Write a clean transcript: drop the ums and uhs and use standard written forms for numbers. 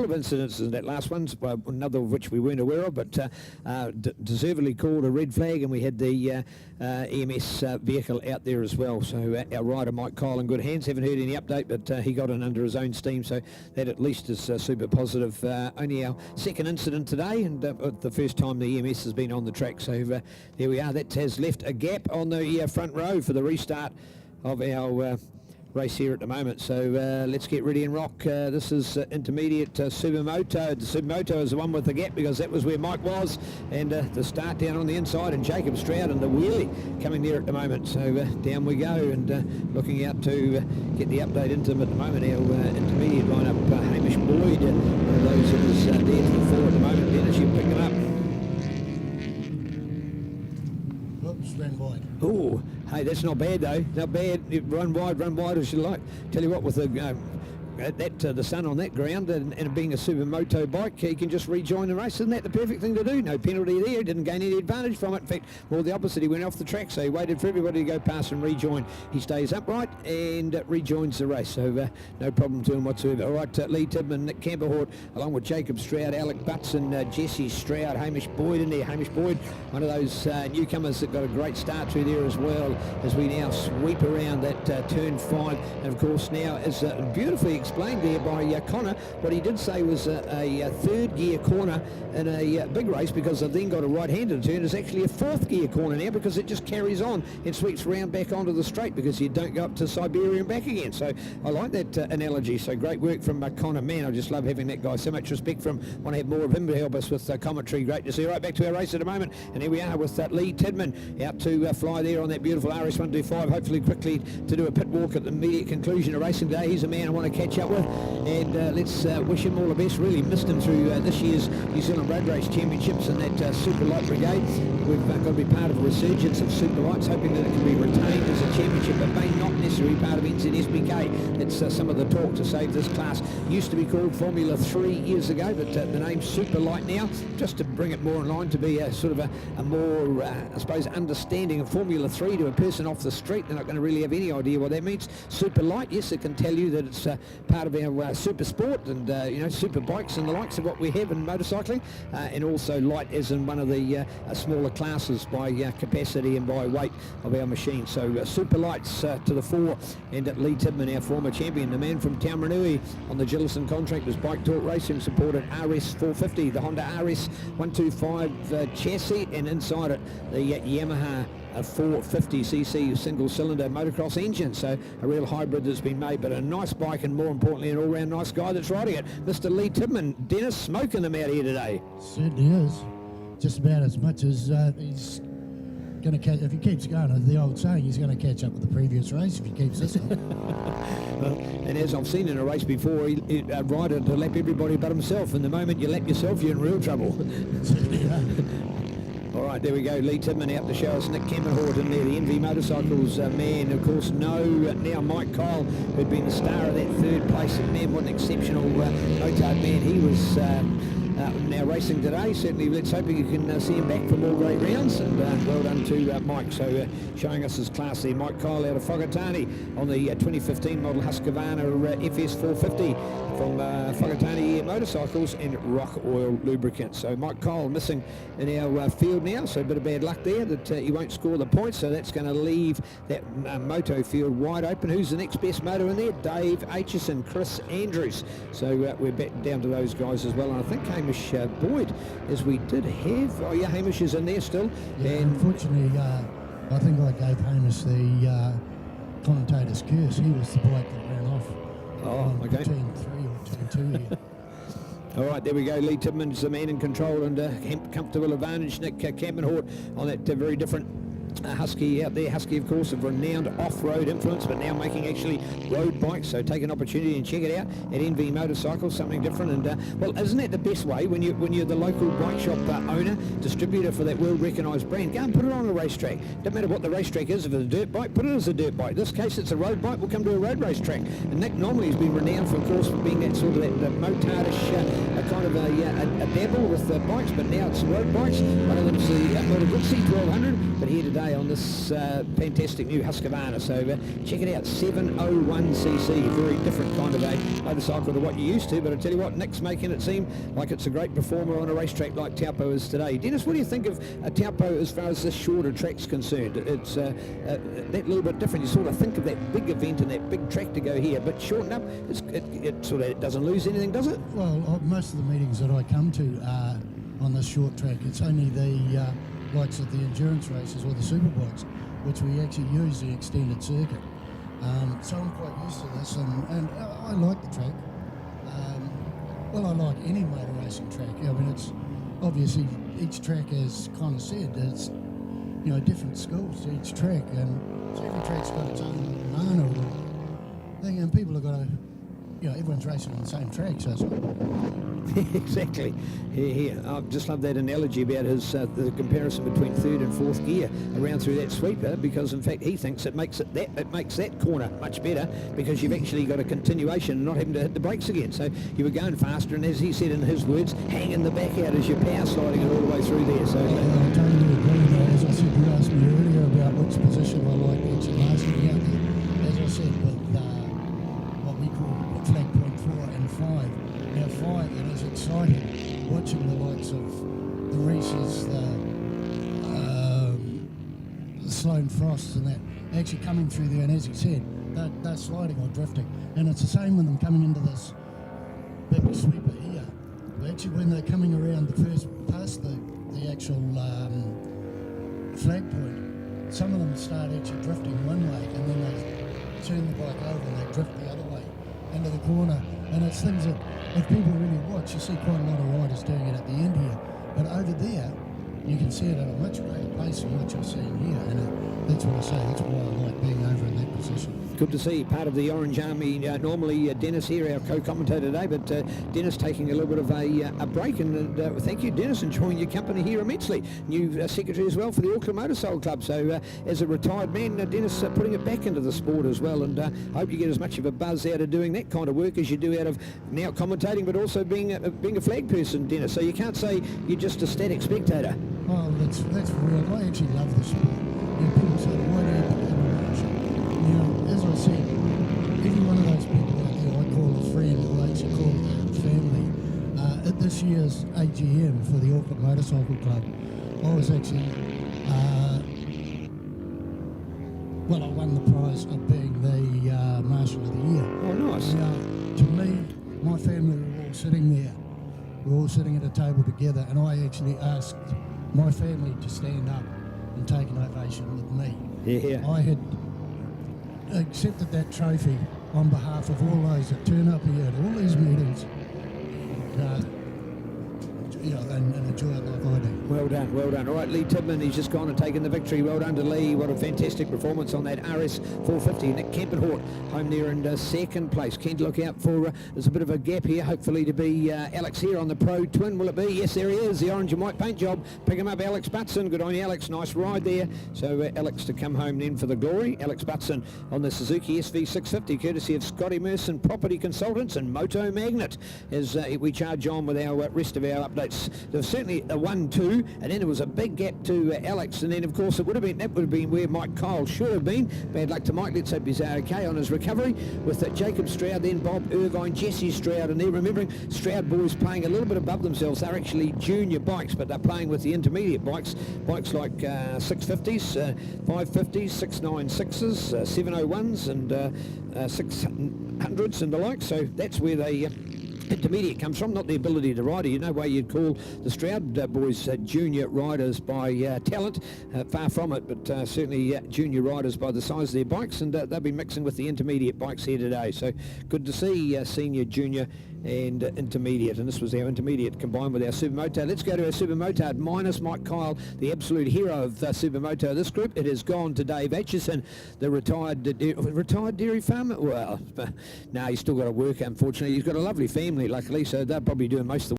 of incidents in that last one, another of which we weren't aware of, but deservedly called a red flag, and we had the EMS vehicle out there as well. So our rider Mike Kyle in good hands. Haven't heard any update, but he got in under his own steam, so that at least is super positive. Only our second incident today, and the first time the EMS has been on the track. So there we are. That has left a gap on the front row for the restart of our race here at the moment. So let's get ready and rock. This is intermediate Supermoto. The Supermoto is the one with the gap because that was where Mike was, and the start down on the inside, and Jacob Stroud and the wheelie coming there at the moment. So down we go, and looking out to get the update into them at the moment. Our intermediate lineup, Hamish Boyd, one of those that is there to the fore at the moment. Dennis, you pick them up. Oops, ran wide. Oh, hey, that's not bad though. Not bad. Run wide as you like. Tell you what, with the the sun on that ground and it being a Supermoto bike, he can just rejoin the race. Isn't that the perfect thing to do? No penalty there. He didn't gain any advantage from it. In fact, more the opposite. He went off the track, so he waited for everybody to go past and rejoin. He stays upright and rejoins the race, so no problem to him whatsoever. All right, Lee Tidman, Nick Camperhort, along with Jacob Stroud, Alec Butson, Jesse Stroud, Hamish Boyd in there. Hamish Boyd, one of those newcomers that got a great start through there as well, as we now sweep around that turn 5. And of course now, as beautifully explained there by Connor, what he did say was a third gear corner in a big race, because they've then got a right-handed turn, is actually a fourth gear corner now, because it just carries on and sweeps round back onto the straight, because you don't go up to Siberia and back again. So I like that analogy. So great work from Connor. Man, I just love having that guy. So much respect from him. Want to have more of him to help us with commentary. Great to see. Right back to our race at the moment, and here we are with Lee Tidman out to fly there on that beautiful RS125, hopefully quickly to do a pit walk at the immediate conclusion of racing day. He's a man I want to catch up with, and let's wish him all the best. Really missed him through this year's New Zealand Road Race Championships and that Super Light Brigade. We've got to be part of a resurgence of Super Lights, hoping that it can be retained as a championship, but may not necessarily be part of NZSBK. That's some of the talk to save this class. Used to be called Formula 3 years ago, but the name's Super Light now, just to bring it more in line, to be a sort of a more, I suppose, understanding of Formula 3 to a person off the street. They're not going to really have any idea what that means. Super Light, yes, it can tell you that it's part of our super sport and super bikes and the likes of what we have in motorcycling, and also light as in one of the smaller classes by capacity and by weight of our machine. So Super Lights to the fore, and Lee Tidman, our former champion, the man from Taumarunui on the Gillison contract, was Bike Talk Racing, supported RS450, the Honda RS125 chassis, and inside it the Yamaha a 450cc single-cylinder motocross engine. So a real hybrid that's been made, but a nice bike, and more importantly, an all-round nice guy that's riding it. Mr. Lee Tidman. Dennis, smoking them out here today. Certainly is. Just about as much as he's going to catch. If he keeps going, the old saying, he's going to catch up with the previous race if he keeps this up. Well, and as I've seen in a race before, he rider to lap everybody but himself, and the moment you lap yourself, you're in real trouble. All right, there we go. Lee Tidman out to show us. Nick Camperhort in there, the NV Motorcycles man. Of course, now Mike Kyle, who'd been the star of that third place. And man, what an exceptional motard man he was. Now racing today, certainly let's hope you can see him back for more great rounds, and well done to Mike. So showing us his class there. Mike Kyle out of Whakatane on the 2015 model Husqvarna FS450 from Whakatane Motorcycles and Rock Oil Lubricants. So Mike Kyle missing in our field now, so a bit of bad luck there that he won't score the points, so that's going to leave that moto field wide open. Who's the next best moto in there? Dave Aitchison, Chris Andrews. So we're back down to those guys as well, and I think Hamish Boyd, as we did have. Oh yeah, Hamish is in there still. Yeah, and unfortunately, I think I gave Hamish the commentator's curse. He was the bike that ran off. Oh, okay. Turn 3 or turn 2 here. All right, there we go. Lee Tidman's the man in control, and comfortable advantage. Nick Camperhort on that very different Husky out there. Husky, of course, of renowned off-road influence, but now making actually road bikes. So take an opportunity and check it out at NV Motorcycles, something different. And well, isn't that the best way when you're the local bike shop owner, distributor for that world-recognised brand? Go and put it on a racetrack. Don't matter what the racetrack is. If it's a dirt bike, put it as a dirt bike. In this case, it's a road bike. We'll come to a road racetrack. And Nick normally has been renowned for, of course, for being that sort of that motardish kind of a dabble with bikes, but now it's road bikes. One of them's the Moto Guzzi 1200, but here today today on this fantastic new Husqvarna. So check it out, 701cc, very different kind of a motorcycle to what you're used to. But I tell you what, Nick's making it seem like it's a great performer on a racetrack like Taupo is today. Dennis, what do you think of Taupo as far as this shorter track's concerned? It's that little bit different. You sort of think of that big event and that big track to go here, but shorten up, it sort of doesn't lose anything, does it? Well, most of the meetings that I come to are on this short track. It's only the likes of the endurance races or the superbikes, which we actually use the extended circuit. So I'm quite used to this, and I like the track. Well, I like any motor racing track. I mean, it's obviously each track, as kind of said, it's different schools to each track, and so every track's got its own mana or thing, and people have got to, everyone's racing on the same track, so it's exactly. Yeah. I just love that analogy about his the comparison between third and fourth gear around through that sweeper, because in fact he thinks it makes that corner much better, because you've actually got a continuation and not having to hit the brakes again. So you were going faster, and as he said in his words, hanging the back out as you're power sliding it all the way through there. So I totally agree. As I said, you asked me earlier about which position I like actually lasting out there. As I said, with what we call flag point 4 and 5. Now 5, it is exciting watching the likes of the Reeses, the Sloane Frosts and that actually coming through there, and as he said, they're sliding or drifting, and it's the same with them coming into this big sweeper here. But actually when they're coming around past the actual flag point, some of them start actually drifting one way, and then they turn the bike over and they drift the other way into the corner. And it's things that, if people really watch, you see quite a lot of riders doing it at the end here. But over there, you can see it at a much greater pace than what you're seeing here. And that's what I say, that's why I like being over in that position. Good to see part of the Orange Army. Normally Dennis here, our co-commentator today, but Dennis taking a little bit of a break, and thank you, Dennis, enjoying your company here immensely. New secretary as well for the Auckland Motorcycle Club. So as a retired man, Dennis putting it back into the sport as well, and I hope you get as much of a buzz out of doing that kind of work as you do out of now commentating, but also being a flag person, Dennis. So you can't say you're just a static spectator. Oh, that's real. I actually love the sport. People say, why do you become a marshal? As I said, every one of those people out there I call a friend, or I actually call a family. At this year's AGM for the Auckland Motorcycle Club, I was actually, I won the prize of being the Marshal of the Year. Oh, nice. To me, my family were all sitting there. We were all sitting at a table together, and I actually asked my family to stand up and take an ovation with me. Yeah. I had accepted that trophy on behalf of all those that turn up here at all these meetings, and enjoy it like I do. Well done, well done. All right, Lee Tidman, he's just gone and taken the victory. Well done to Lee. What a fantastic performance on that RS 450. Nick Kempenhort home there in second place. Keen to look out for, there's a bit of a gap here, hopefully to be Alex here on the Pro Twin. Will it be? Yes, there he is, the orange and white paint job. Pick him up, Alex Butson. Good on you, Alex. Nice ride there. So Alex to come home then for the glory. Alex Butson on the Suzuki SV650, courtesy of Scotty Merson Property Consultants and Moto Magnet, as we charge on with our rest of our updates. There was certainly a 1-2, and then there was a big gap to Alex, and then of course that would have been where Mike Kyle should have been. Bad luck to Mike. Let's hope he's okay on his recovery. With Jacob Stroud, then Bob Irvine, Jesse Stroud, and they're remembering Stroud boys playing a little bit above themselves. They're actually junior bikes, but they're playing with the intermediate bikes like 650s, 550s, 696s, 701s, and 600s and the like. So that's where they intermediate comes from, not the ability to ride. You know way you'd call the Stroud boys junior riders by talent, far from it, but certainly junior riders by the size of their bikes, and they'll be mixing with the intermediate bikes here today. So good to see senior, junior and intermediate, and this was our intermediate combined with our Supermoto. Let's go to our Supermoto minus Mike Kyle, the absolute hero of Supermoto. This group, it has gone to Dave Atchison, the retired dairy farmer. Well, no, he's still got to work, unfortunately. He's got a lovely family, luckily, so they're probably doing most of the